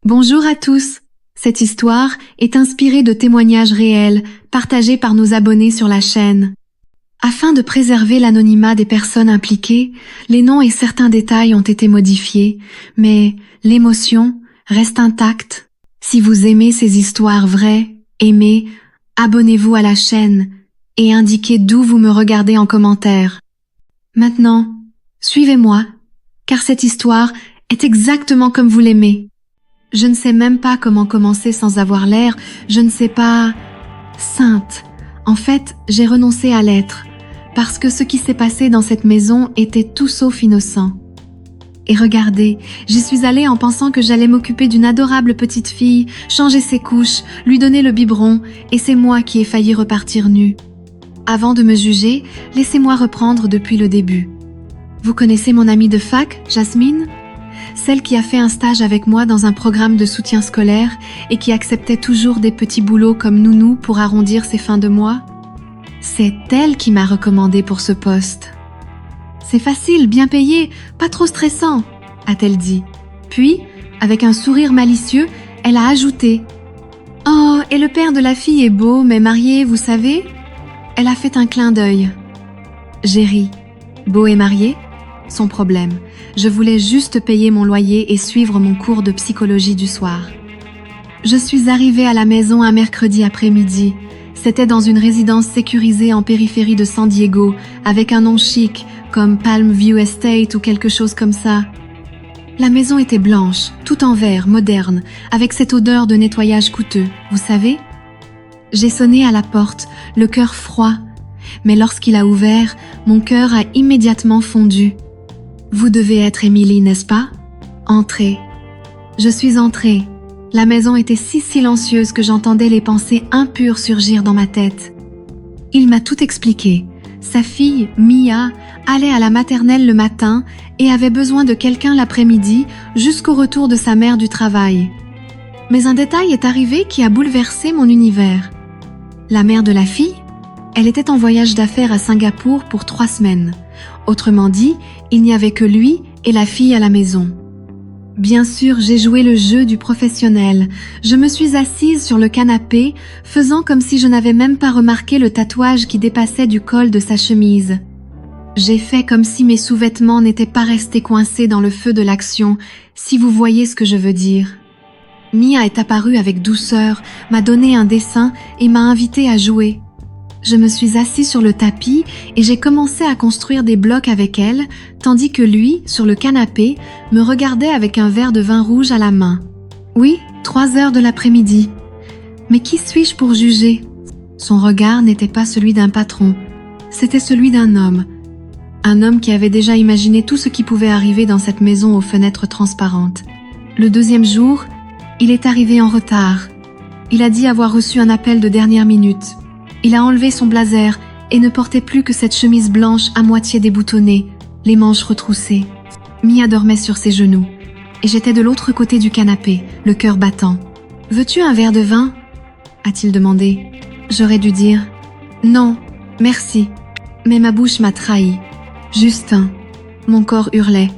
Bonjour à tous. Cette histoire est inspirée de témoignages réels partagés par nos abonnés sur la chaîne. Afin de préserver l'anonymat des personnes impliquées, les noms et certains détails ont été modifiés, mais l'émotion reste intacte. Si vous aimez ces histoires vraies, abonnez-vous à la chaîne et indiquez d'où vous me regardez en commentaire. Maintenant, suivez-moi, car cette histoire est exactement comme vous l'aimez. Je ne sais même pas comment commencer sans avoir l'air, je ne sais pas... sainte. En fait, j'ai renoncé à l'être, parce que ce qui s'est passé dans cette maison était tout sauf innocent. Et regardez, j'y suis allée en pensant que j'allais m'occuper d'une adorable petite fille, changer ses couches, lui donner le biberon, et c'est moi qui ai failli repartir nue. Avant de me juger, laissez-moi reprendre depuis le début. Vous connaissez mon amie de fac, Jasmine ? Celle qui a fait un stage avec moi dans un programme de soutien scolaire et qui acceptait toujours des petits boulots comme nounou pour arrondir ses fins de mois. C'est elle qui m'a recommandée pour ce poste. C'est facile, bien payé, pas trop stressant, a-t-elle dit. Puis, avec un sourire malicieux, elle a ajouté « Oh, et le père de la fille est beau, mais marié, vous savez ?» Elle a fait un clin d'œil. J'ai ri. Beau et marié ? Son problème. Je voulais juste payer mon loyer et suivre mon cours de psychologie du soir. Je suis arrivée à la maison un mercredi après-midi. C'était dans une résidence sécurisée en périphérie de San Diego, avec un nom chic, comme Palm View Estate ou quelque chose comme ça. La maison était blanche, tout en verre, moderne, avec cette odeur de nettoyage coûteux, vous savez ? J'ai sonné à la porte, le cœur froid, mais lorsqu'il a ouvert, mon cœur a immédiatement fondu. Vous devez être Émilie, n'est-ce pas ? Entrez. Je suis entrée. La maison était si silencieuse que j'entendais les pensées impures surgir dans ma tête. Il m'a tout expliqué. Sa fille, Mia, allait à la maternelle le matin et avait besoin de quelqu'un l'après-midi jusqu'au retour de sa mère du travail. Mais un détail est arrivé qui a bouleversé mon univers. La mère de la fille ? Elle était en voyage d'affaires à Singapour pour 3 semaines. Autrement dit, il n'y avait que lui et la fille à la maison. Bien sûr, j'ai joué le jeu du professionnel. Je me suis assise sur le canapé, faisant comme si je n'avais même pas remarqué le tatouage qui dépassait du col de sa chemise. J'ai fait comme si mes sous-vêtements n'étaient pas restés coincés dans le feu de l'action, si vous voyez ce que je veux dire. Mia est apparue avec douceur, m'a donné un dessin et m'a invitée à jouer. Je me suis assise sur le tapis et j'ai commencé à construire des blocs avec elle, tandis que lui, sur le canapé, me regardait avec un verre de vin rouge à la main. Oui, 3 heures de l'après-midi. Mais qui suis-je pour juger ? Son regard n'était pas celui d'un patron, c'était celui d'un homme. Un homme qui avait déjà imaginé tout ce qui pouvait arriver dans cette maison aux fenêtres transparentes. Le 2e jour, il est arrivé en retard. Il a dit avoir reçu un appel de dernière minute. Il a enlevé son blazer et ne portait plus que cette chemise blanche à moitié déboutonnée, les manches retroussées. Mia dormait sur ses genoux, et j'étais de l'autre côté du canapé, le cœur battant. « Veux-tu un verre de vin ?» a-t-il demandé. J'aurais dû dire « Non, merci », mais ma bouche m'a trahi. Juste un. Mon corps hurlait.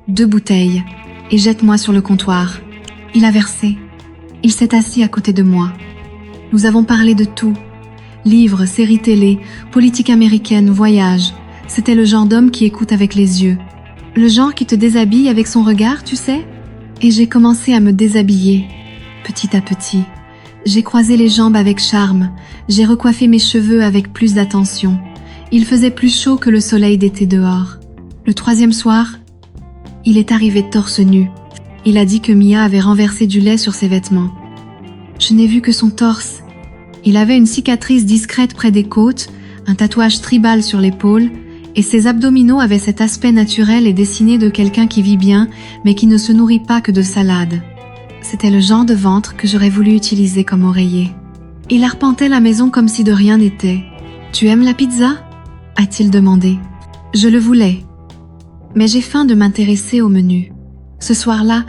2 bouteilles, et jette-moi sur le comptoir. Il a versé. Il s'est assis à côté de moi. Nous avons parlé de tout. Livres, séries télé, politique américaine, voyage. C'était le genre d'homme qui écoute avec les yeux. Le genre qui te déshabille avec son regard, tu sais ? Et j'ai commencé à me déshabiller, petit à petit. J'ai croisé les jambes avec charme. J'ai recoiffé mes cheveux avec plus d'attention. Il faisait plus chaud que le soleil d'été dehors. Le 3e soir, il est arrivé torse nu. Il a dit que Mia avait renversé du lait sur ses vêtements. Je n'ai vu que son torse. Il avait une cicatrice discrète près des côtes, un tatouage tribal sur l'épaule, et ses abdominaux avaient cet aspect naturel et dessiné de quelqu'un qui vit bien, mais qui ne se nourrit pas que de salade. C'était le genre de ventre que j'aurais voulu utiliser comme oreiller. Il arpentait la maison comme si de rien n'était. « Tu aimes la pizza ?» a-t-il demandé. Je le voulais. Mais j'ai faim de m'intéresser au menu. Ce soir-là,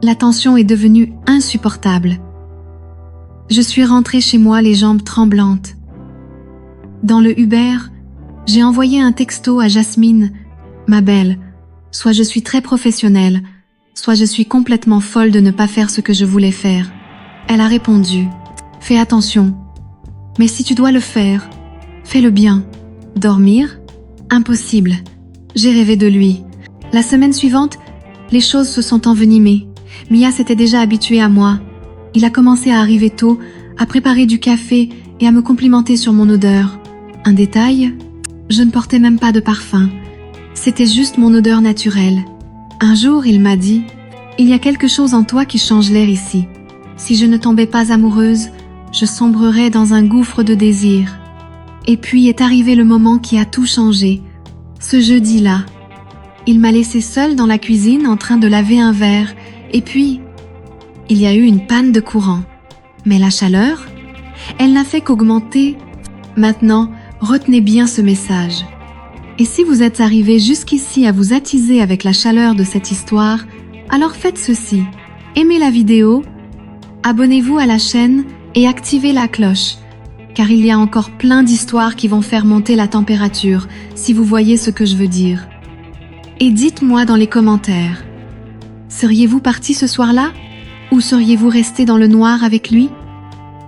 la tension est devenue insupportable. Je suis rentrée chez moi les jambes tremblantes. Dans le Uber, j'ai envoyé un texto à Jasmine, ma belle, soit je suis très professionnelle, soit je suis complètement folle de ne pas faire ce que je voulais faire. Elle a répondu, « Fais attention. Mais si tu dois le faire, fais-le bien. Dormir? Impossible. J'ai rêvé de lui. La semaine suivante, les choses se sont envenimées. Mia s'était déjà habitué à moi. Il a commencé à arriver tôt, à préparer du café et à me complimenter sur mon odeur. Un détail, je ne portais même pas de parfum. C'était juste mon odeur naturelle. Un jour, il m'a dit, « Il y a quelque chose en toi qui change l'air ici. Si je ne tombais pas amoureuse, je sombrerais dans un gouffre de désir. » Et puis est arrivé le moment qui a tout changé. Ce jeudi-là, il m'a laissée seule dans la cuisine en train de laver un verre. Et puis, il y a eu une panne de courant. Mais la chaleur, elle n'a fait qu'augmenter. Maintenant, retenez bien ce message. Et si vous êtes arrivé jusqu'ici à vous attiser avec la chaleur de cette histoire, alors faites ceci. Aimez la vidéo, abonnez-vous à la chaîne et activez la cloche, car il y a encore plein d'histoires qui vont faire monter la température, si vous voyez ce que je veux dire. Et dites-moi dans les commentaires, seriez-vous parti ce soir-là, ou seriez-vous resté dans le noir avec lui?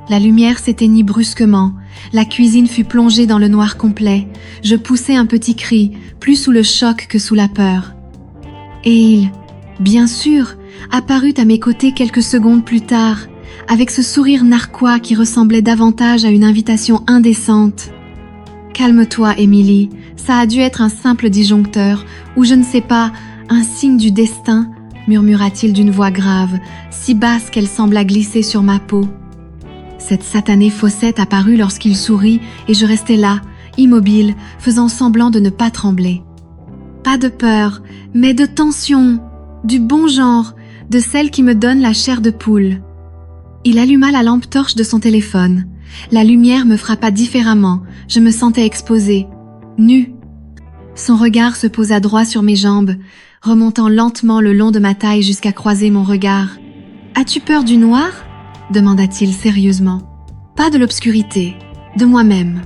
La lumière s'éteignit brusquement, la cuisine fut plongée dans le noir complet, je poussai un petit cri, plus sous le choc que sous la peur. Et il, bien sûr, apparut à mes côtés quelques secondes plus tard, avec ce sourire narquois qui ressemblait davantage à une invitation indécente. « Calme-toi, Émilie, ça a dû être un simple disjoncteur, ou je ne sais pas, un signe du destin, » murmura-t-il d'une voix grave, si basse qu'elle sembla glisser sur ma peau. Cette satanée fossette apparut lorsqu'il sourit et je restais là, immobile, faisant semblant de ne pas trembler. Pas de peur, mais de tension, du bon genre, de celle qui me donne la chair de poule. Il alluma la lampe torche de son téléphone. La lumière me frappa différemment, je me sentais exposée, nue. Son regard se posa droit sur mes jambes, remontant lentement le long de ma taille jusqu'à croiser mon regard. « As-tu peur du noir ?» demanda-t-il sérieusement. « Pas de l'obscurité, de moi-même. »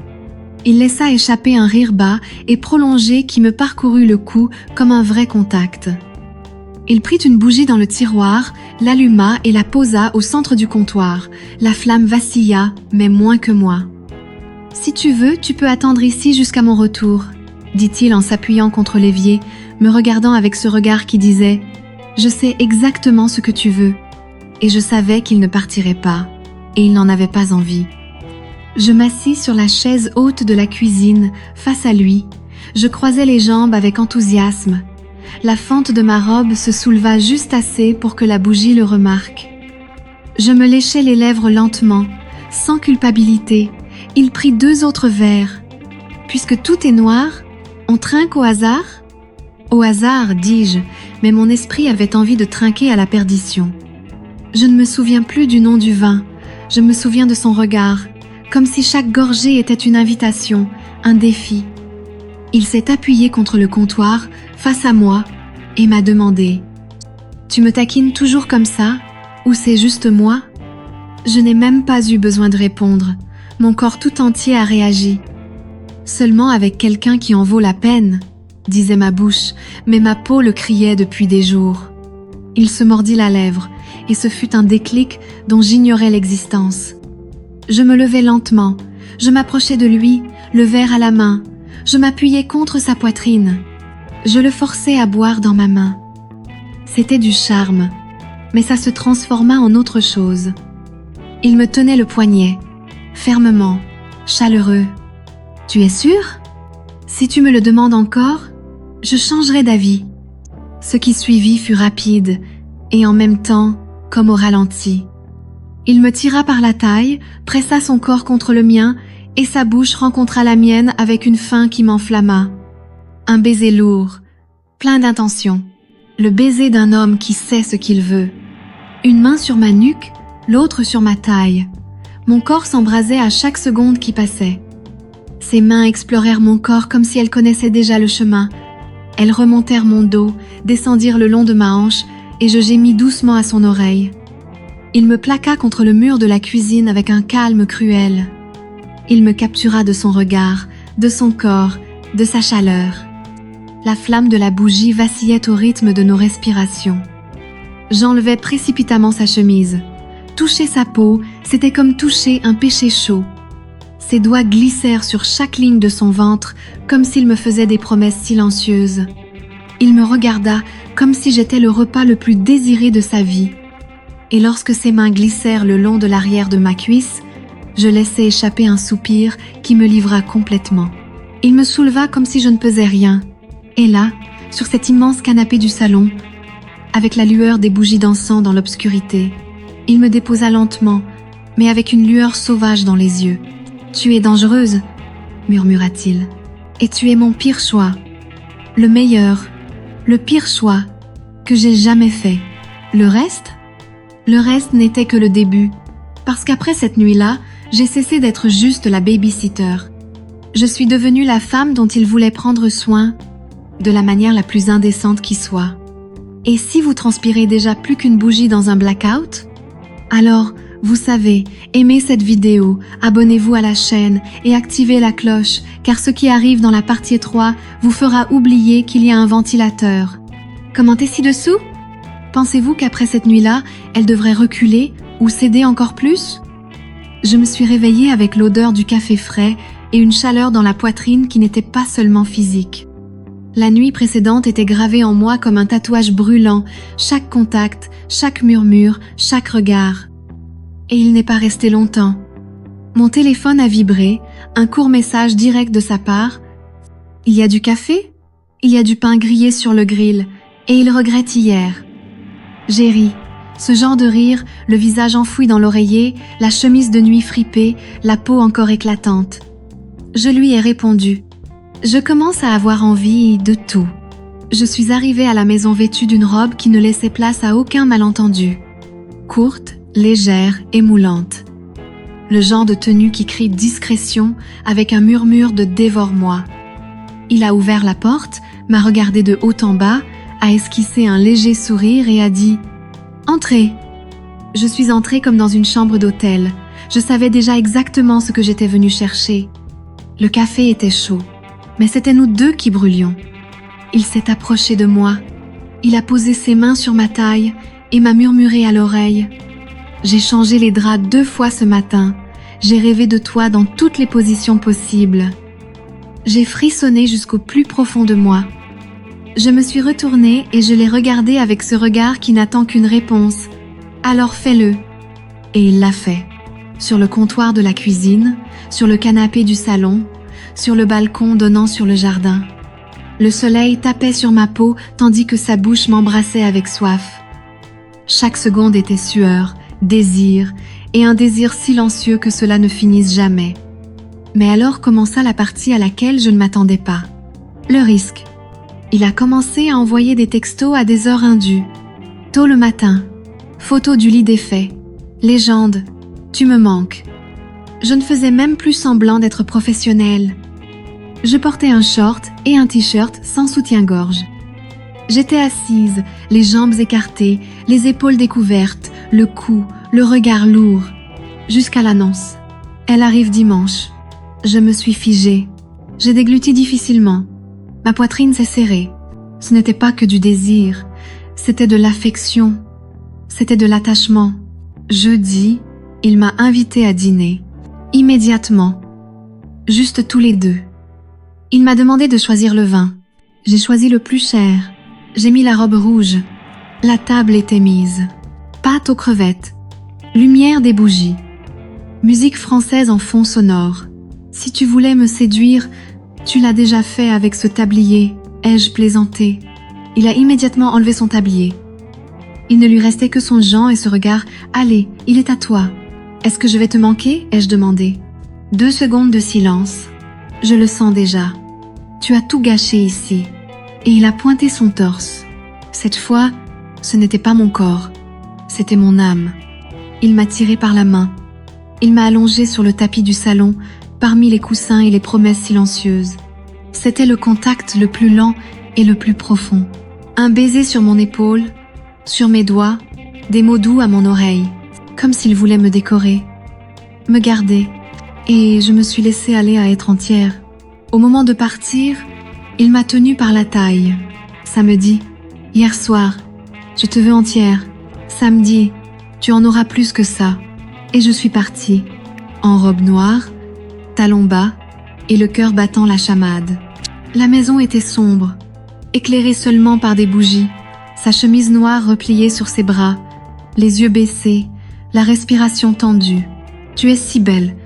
Il laissa échapper un rire bas et prolongé qui me parcourut le cou comme un vrai contact. Il prit une bougie dans le tiroir, l'alluma et la posa au centre du comptoir. La flamme vacilla, mais moins que moi. « Si tu veux, tu peux attendre ici jusqu'à mon retour, » dit-il en s'appuyant contre l'évier, me regardant avec ce regard qui disait « Je sais exactement ce que tu veux. » Et je savais qu'il ne partirait pas, et il n'en avait pas envie. Je m'assis sur la chaise haute de la cuisine, face à lui. Je croisai les jambes avec enthousiasme. La fente de ma robe se souleva juste assez pour que la bougie le remarque. Je me léchai les lèvres lentement, sans culpabilité. Il prit 2 autres verres. Puisque tout est noir, on trinque au hasard ? Au hasard, dis-je, mais mon esprit avait envie de trinquer à la perdition. Je ne me souviens plus du nom du vin, je me souviens de son regard, comme si chaque gorgée était une invitation, un défi. Il s'est appuyé contre le comptoir, face à moi, et m'a demandé « Tu me taquines toujours comme ça, ou c'est juste moi ?» Je n'ai même pas eu besoin de répondre, mon corps tout entier a réagi. « Seulement avec quelqu'un qui en vaut la peine », disait ma bouche, mais ma peau le criait depuis des jours. Il se mordit la lèvre, et ce fut un déclic dont j'ignorais l'existence. Je me levai lentement, je m'approchai de lui, le verre à la main, je m'appuyai contre sa poitrine. Je le forçai à boire dans ma main. C'était du charme, mais ça se transforma en autre chose. Il me tenait le poignet, fermement, chaleureux. « Tu es sûr ? Si tu me le demandes encore, je changerai d'avis. » Ce qui suivit fut rapide, et en même temps, comme au ralenti. Il me tira par la taille, pressa son corps contre le mien, et sa bouche rencontra la mienne avec une faim qui m'enflamma. Un baiser lourd, plein d'intention. Le baiser d'un homme qui sait ce qu'il veut. Une main sur ma nuque, l'autre sur ma taille. Mon corps s'embrasait à chaque seconde qui passait. Ses mains explorèrent mon corps comme si elles connaissaient déjà le chemin. Elles remontèrent mon dos, descendirent le long de ma hanche, et je gémis doucement à son oreille. Il me plaqua contre le mur de la cuisine avec un calme cruel. Il me captura de son regard, de son corps, de sa chaleur. La flamme de la bougie vacillait au rythme de nos respirations. J'enlevai précipitamment sa chemise. Toucher sa peau, c'était comme toucher un péché chaud. Ses doigts glissèrent sur chaque ligne de son ventre, comme s'il me faisait des promesses silencieuses. Il me regarda comme si j'étais le repas le plus désiré de sa vie. Et lorsque ses mains glissèrent le long de l'arrière de ma cuisse, je laissai échapper un soupir qui me livra complètement. Il me souleva comme si je ne pesais rien. Et là, sur cet immense canapé du salon, avec la lueur des bougies d'encens dans l'obscurité, il me déposa lentement, mais avec une lueur sauvage dans les yeux. « Tu es dangereuse, » murmura-t-il. « Et tu es mon pire choix. Le meilleur, le pire choix que j'ai jamais fait. Le reste ? Le reste n'était que le début, parce qu'après cette nuit-là, j'ai cessé d'être juste la baby-sitter. Je suis devenue la femme dont il voulait prendre soin, de la manière la plus indécente qui soit. Et si vous transpirez déjà plus qu'une bougie dans un blackout ? Alors, vous savez, aimez cette vidéo, abonnez-vous à la chaîne et activez la cloche, car ce qui arrive dans la partie 3 vous fera oublier qu'il y a un ventilateur. Commentez ci-dessous. Pensez-vous qu'après cette nuit-là, elle devrait reculer ou céder encore plus ? Je me suis réveillée avec l'odeur du café frais et une chaleur dans la poitrine qui n'était pas seulement physique. La nuit précédente était gravée en moi comme un tatouage brûlant, chaque contact, chaque murmure, chaque regard. Et il n'est pas resté longtemps. Mon téléphone a vibré, un court message direct de sa part. « Il y a du café ? Il y a du pain grillé sur le grill, et il regrette hier. » J'ai ri. Ce genre de rire, le visage enfoui dans l'oreiller, la chemise de nuit fripée, la peau encore éclatante. Je lui ai répondu. Je commence à avoir envie de tout. Je suis arrivée à la maison vêtue d'une robe qui ne laissait place à aucun malentendu. Courte, légère et moulante. Le genre de tenue qui crie discrétion avec un murmure de « dévore-moi ». Il a ouvert la porte, m'a regardé de haut en bas, a esquissé un léger sourire et a dit « Entrez ». Je suis entrée comme dans une chambre d'hôtel. Je savais déjà exactement ce que j'étais venue chercher. Le café était chaud, mais c'était nous deux qui brûlions. Il s'est approché de moi. Il a posé ses mains sur ma taille et m'a murmuré à l'oreille. J'ai changé les draps 2 fois ce matin. J'ai rêvé de toi dans toutes les positions possibles. J'ai frissonné jusqu'au plus profond de moi. Je me suis retournée et je l'ai regardé avec ce regard qui n'attend qu'une réponse. Alors fais-le. Et il l'a fait. Sur le comptoir de la cuisine, sur le canapé du salon, sur le balcon donnant sur le jardin. Le soleil tapait sur ma peau tandis que sa bouche m'embrassait avec soif. Chaque seconde était sueur, désir, et un désir silencieux que cela ne finisse jamais. Mais alors commença la partie à laquelle je ne m'attendais pas. Le risque. Il a commencé à envoyer des textos à des heures indues. Tôt le matin. Photo du lit défait. Légende. Tu me manques. Je ne faisais même plus semblant d'être professionnelle. Je portais un short et un t-shirt sans soutien-gorge. J'étais assise, les jambes écartées, les épaules découvertes, le cou, le regard lourd. Jusqu'à l'annonce. Elle arrive dimanche. Je me suis figée. J'ai dégluti difficilement. Ma poitrine s'est serrée. Ce n'était pas que du désir. C'était de l'affection. C'était de l'attachement. Jeudi, il m'a invitée à dîner. Immédiatement. Juste tous les deux. Il m'a demandé de choisir le vin. J'ai choisi le plus cher. J'ai mis la robe rouge. La table était mise. Pâte aux crevettes. Lumière des bougies. Musique française en fond sonore. Si tu voulais me séduire, tu l'as déjà fait avec ce tablier, ai-je plaisanté. Il a immédiatement enlevé son tablier. Il ne lui restait que son Jean et ce regard. Allez, il est à toi. Est-ce que je vais te manquer? Ai-je demandé. 2 secondes de silence. Je le sens déjà. Tu as tout gâché ici. Et il a pointé son torse. Cette fois, ce n'était pas mon corps. C'était mon âme. Il m'a tiré par la main. Il m'a allongé sur le tapis du salon, parmi les coussins et les promesses silencieuses. C'était le contact le plus lent et le plus profond. Un baiser sur mon épaule, sur mes doigts, des mots doux à mon oreille, comme s'il voulait me décorer, me garder, et je me suis laissée aller à être entière. Au moment de partir, il m'a tenue par la taille. Ça me dit, hier soir, je te veux entière, Samedi, tu en auras plus que ça. Et je suis partie, en robe noire, talons bas et le cœur battant la chamade. La maison était sombre, éclairée seulement par des bougies, sa chemise noire repliée sur ses bras, les yeux baissés, la respiration tendue. Tu es si belle,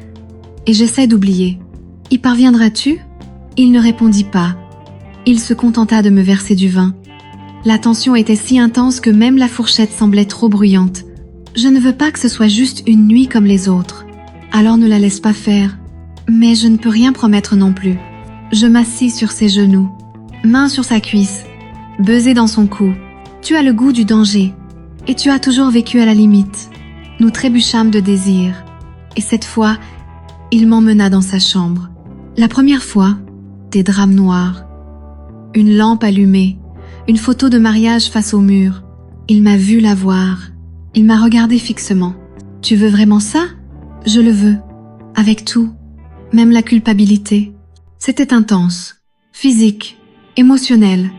et j'essaie d'oublier. Y parviendras-tu? Il ne répondit pas. Il se contenta de me verser du vin. La tension était si intense que même la fourchette semblait trop bruyante. Je ne veux pas que ce soit juste une nuit comme les autres. Alors ne la laisse pas faire. Mais je ne peux rien promettre non plus. Je m'assis sur ses genoux, main sur sa cuisse, baiser dans son cou. Tu as le goût du danger, et tu as toujours vécu à la limite. Nous trébuchâmes de désir, et cette fois, il m'emmena dans sa chambre. La première fois, des draps noirs, une lampe allumée, une photo de mariage face au mur. Il m'a vu la voir. Il m'a regardé fixement. « Tu veux vraiment ça? Je le veux. Avec tout. Même la culpabilité. » C'était intense, physique, émotionnel.